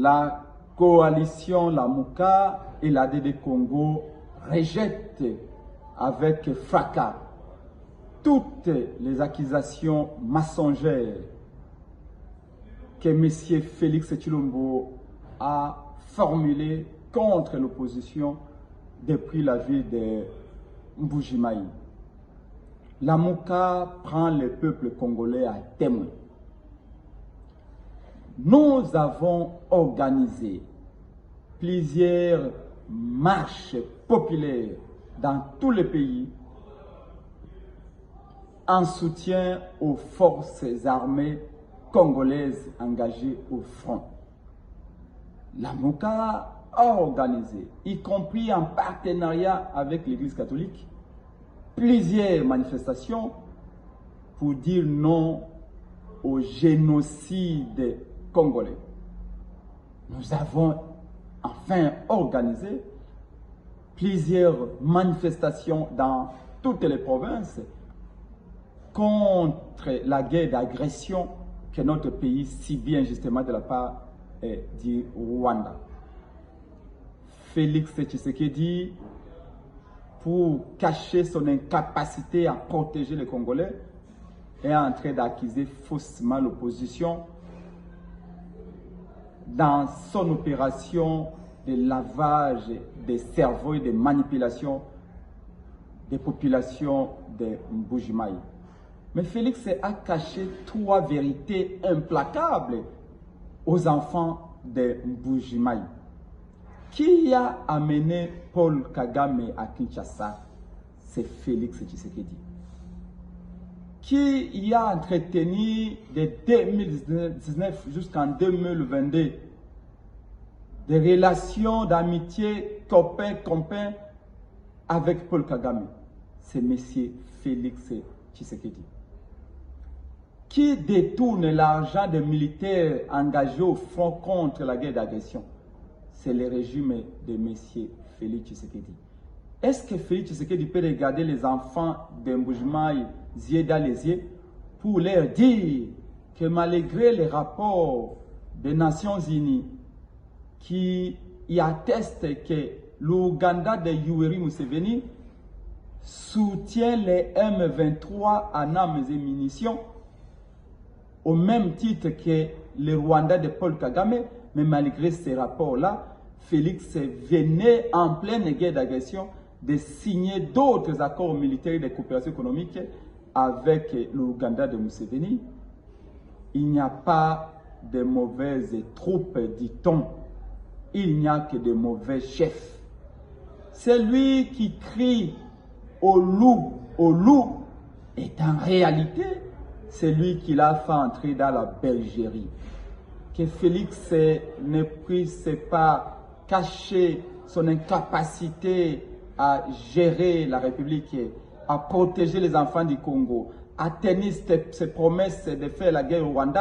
la coalition Lamuka et l'ADD Congo rejettent avec fracas toutes les accusations mensongères que M. Félix Tshilombo a formulées contre l'opposition depuis la ville de Mbujimayi. Lamuka prend le peuple congolais à témoin. Nous avons organisé plusieurs marches populaires dans tous les pays en soutien aux forces armées congolaises engagées au front. Lamuka a organisé, y compris en partenariat avec l'Église catholique, plusieurs manifestations pour dire non au génocide congolais. Nous avons enfin organisé plusieurs manifestations dans toutes les provinces contre la guerre d'agression que notre pays subit injustement de la part du Rwanda. Félix Tshisekedi, pour cacher son incapacité à protéger les Congolais, est en train d'accuser faussement l'opposition dans son opération de lavage des cerveaux et de manipulation des populations de Mbujimayi. Mais Félix a caché trois vérités implacables aux enfants de Mbujimayi. Qui a amené Paul Kagame à Kinshasa? C'est Félix Tshisekedi. Qui y a entretenu de 2019 jusqu'en 2022 des relations d'amitié copain-copain avec Paul Kagame? C'est M. Félix Tshisekedi. Qui détourne l'argent des militaires engagés au front contre la guerre d'agression? C'est le régime de M. Félix Tshisekedi. Est-ce que Félix Tshisekedi peut regarder les enfants de Mbujimayi yeux dans les yeux pour leur dire que malgré les rapports des Nations Unies qui y attestent que l'Ouganda de Yoweri Museveni soutient les M23 en armes et munitions au même titre que le Rwanda de Paul Kagame, mais malgré ces rapports-là, Félix venait en pleine guerre d'agression de signer d'autres accords militaires de coopération économique avec l'Ouganda de Museveni. Il n'y a pas de mauvaises troupes, dit-on. Il n'y a que de mauvais chefs. Celui qui crie au loup, est en réalité celui qui l'a fait entrer dans la bergerie. Que Félix ne puisse pas cacher son incapacité à gérer la République, à protéger les enfants du Congo, à tenir ses promesses de faire la guerre au Rwanda.